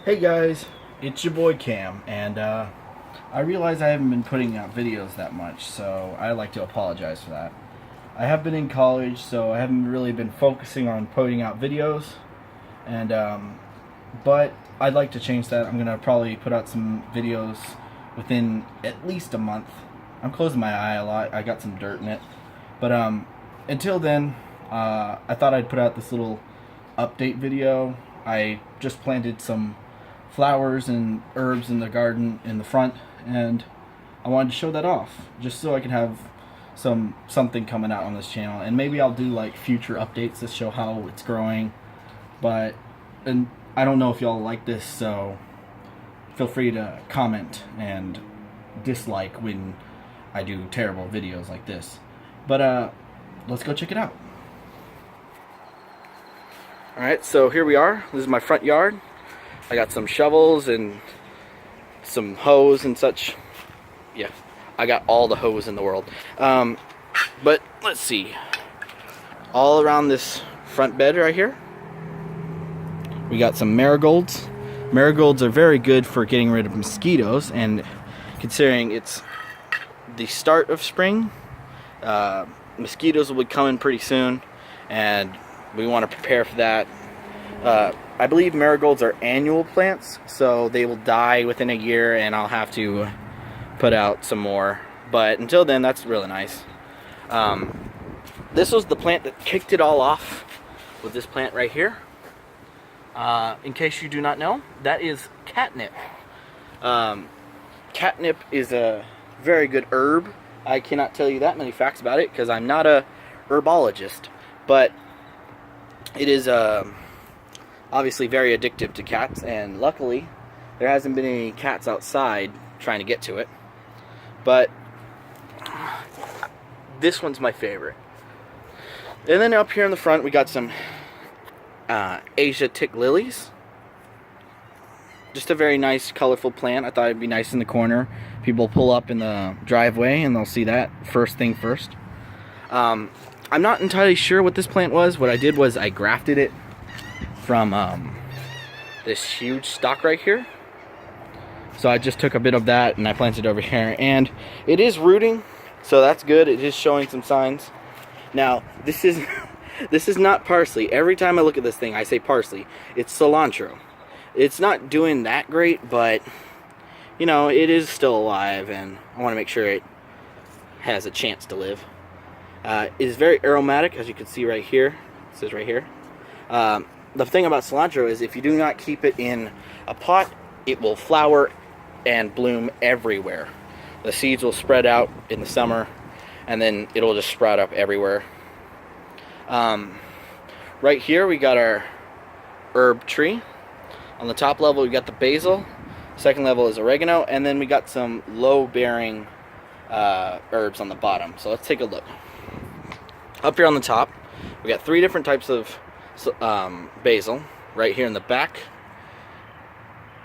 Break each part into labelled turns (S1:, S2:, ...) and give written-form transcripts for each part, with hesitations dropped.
S1: Hey guys, it's your boy Cam, and I realize I haven't been putting out videos that much, so I'd like to apologize for that. I have been in college, so I haven't really been focusing on putting out videos, and but I'd like to change that. I'm gonna probably put out some videos within at least a month. I'm closing my eye a lot. I got some dirt in it, but until then, I thought I'd put out this little update video. I just planted some flowers and herbs in the garden in the front, and I wanted to show that off just so I can have something coming out on this channel, and maybe I'll do like future updates to show how it's growing. But and I don't know if y'all like this, so feel free to comment and dislike when I do terrible videos like this. But let's go check it out. Alright, so here we are. This is my front yard. I got some shovels and some hose and such. Yeah, I got all the hose in the world. But let's see. All around this front bed right here, we got some marigolds. Marigolds are very good for getting rid of mosquitoes, and considering it's the start of spring, mosquitoes will be coming pretty soon, and we want to prepare for that. I believe marigolds are annual plants, so they will die within a year, and I'll have to put out some more. But until then, that's really nice. This was the plant that kicked it all off, with this plant right here. In case you do not know, that is catnip. Catnip is a very good herb. I cannot tell you that many facts about it because I'm not a herbologist, but it is obviously very addictive to cats, and luckily there hasn't been any cats outside trying to get to it. But this one's my favorite. And then up here in the front we got some Asiatic lilies. Just a very nice colorful plant. I thought it'd be nice in the corner. People pull up in the driveway and they'll see that first thing first. I'm not entirely sure what this plant was. What I did was I grafted it from this huge stalk right here. So I just took a bit of that and I planted it over here, and it is rooting, so that's good. It is showing some signs. Now this is this is not parsley. Every time I look at this thing I say parsley. It's cilantro. It's not doing that great, but you know, it is still alive, and I want to make sure it has a chance to live. It is very aromatic, as you can see right here. It says right here. The thing about cilantro is if you do not keep it in a pot, it will flower and bloom everywhere. The seeds will spread out in the summer, and then it'll just sprout up everywhere. Right here we got our herb tree. On the top level we got the basil. Second level is oregano, and then we got some low-bearing herbs on the bottom. So let's take a look. Up here on the top, we got 3 different types of basil. Right here in the back,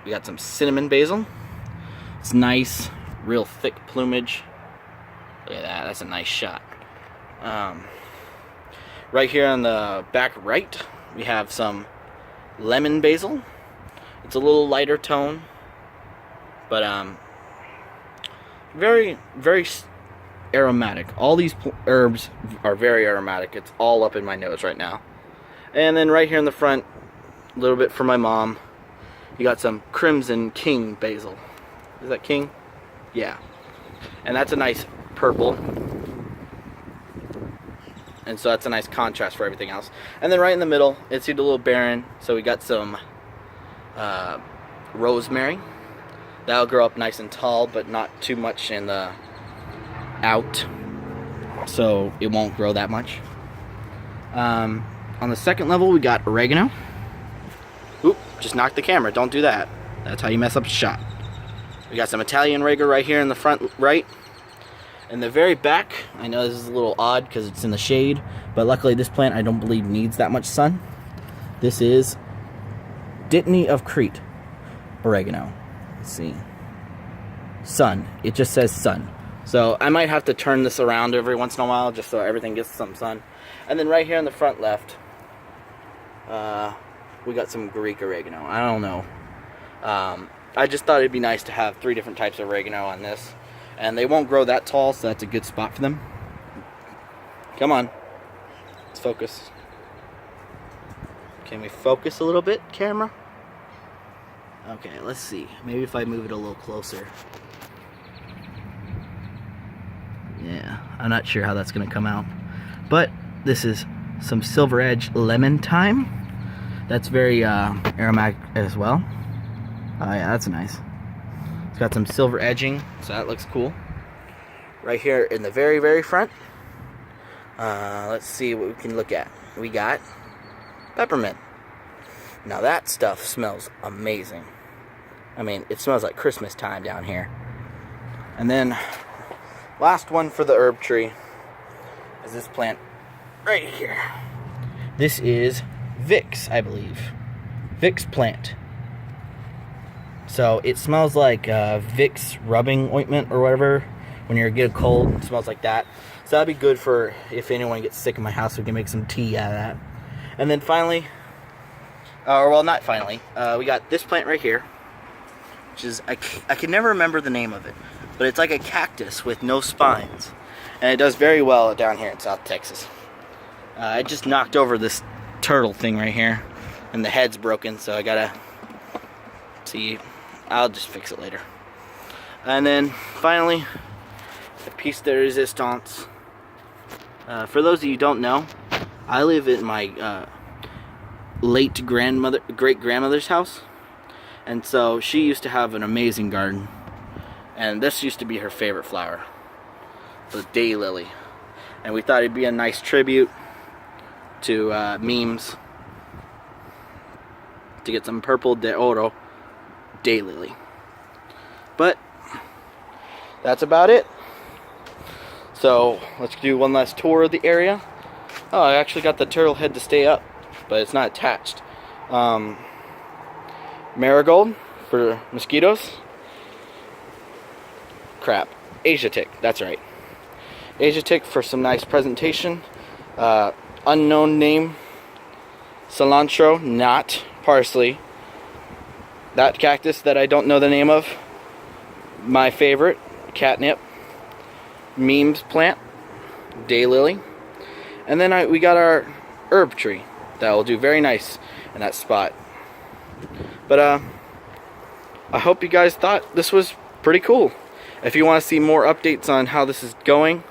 S1: we got some cinnamon basil. It's nice, real thick plumage. Look at that, that's a nice shot. Right here on the back right, we have some lemon basil. It's a little lighter tone, but very, very aromatic. All these herbs are very aromatic. It's all up in my nose right now. And then right here in the front, a little bit for my mom, you got some crimson king basil. Is that king? Yeah. And that's a nice purple. And so that's a nice contrast for everything else. And then right in the middle, it's a little barren, so we got some rosemary. That'll grow up nice and tall, but not too much in the out, so it won't grow that much. On the second level we got oregano. Oop, just knocked the camera, don't do that. That's how you mess up a shot. We got some Italian oregano right here in the front right. In the very back, I know this is a little odd because it's in the shade, but luckily this plant I don't believe needs that much sun. This is Dittany of Crete oregano. Let's see. Sun. It just says sun. So I might have to turn this around every once in a while just so everything gets some sun. And then right here in the front left, we got some Greek oregano. I don't know. I just thought it'd be nice to have 3 different types of oregano on this. And they won't grow that tall, so that's a good spot for them. Come on. Let's focus. Can we focus a little bit, camera? Okay, let's see. Maybe if I move it a little closer. Yeah, I'm not sure how that's going to come out. But this is some Silver Edge lemon thyme. That's very aromatic as well. Oh yeah, that's nice. It's got some silver edging, so that looks cool. Right here in the very, very front. Let's see what we can look at. We got peppermint. Now that stuff smells amazing. I mean, it smells like Christmas time down here. And then, last one for the herb tree is this plant right here. This is Vicks, I believe. Vicks plant. So it smells like Vicks rubbing ointment or whatever. When you get a cold, it smells like that. So that'd be good for if anyone gets sick in my house, we can make some tea out of that. And then finally, or well, not finally, we got this plant right here, which is, I can never remember the name of it, but it's like a cactus with no spines. And it does very well down here in South Texas. I just knocked over this turtle thing right here, and the head's broken, so I gotta see. I'll just fix it later. And then finally, a piece de resistance. For those of you who don't know, I live in my late great grandmother's house, and so she used to have an amazing garden, and this used to be her favorite flower, the daylily. And we thought it'd be a nice tribute to memes to get some purple de oro daylily. But that's about it. So let's do one last tour of the area. Oh, I actually got the turtle head to stay up, but it's not attached. Marigold for mosquitoes. Crap. Asia tick, that's right. Asia tick for some nice presentation. Unknown name. Cilantro, not parsley. That cactus that I don't know the name of. My favorite, catnip. Memes plant, daylily. And then we got our herb tree that will do very nice in that spot. But I hope you guys thought this was pretty cool. If you want to see more updates on how this is going,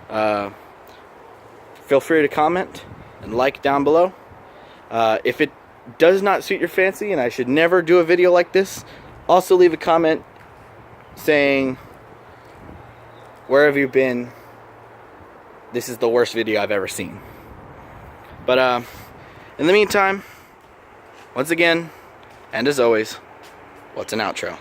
S1: feel free to comment and like down below. If it does not suit your fancy and I should never do a video like this, also leave a comment saying, where have you been? This is the worst video I've ever seen. But in the meantime, once again, and as always, what's an outro?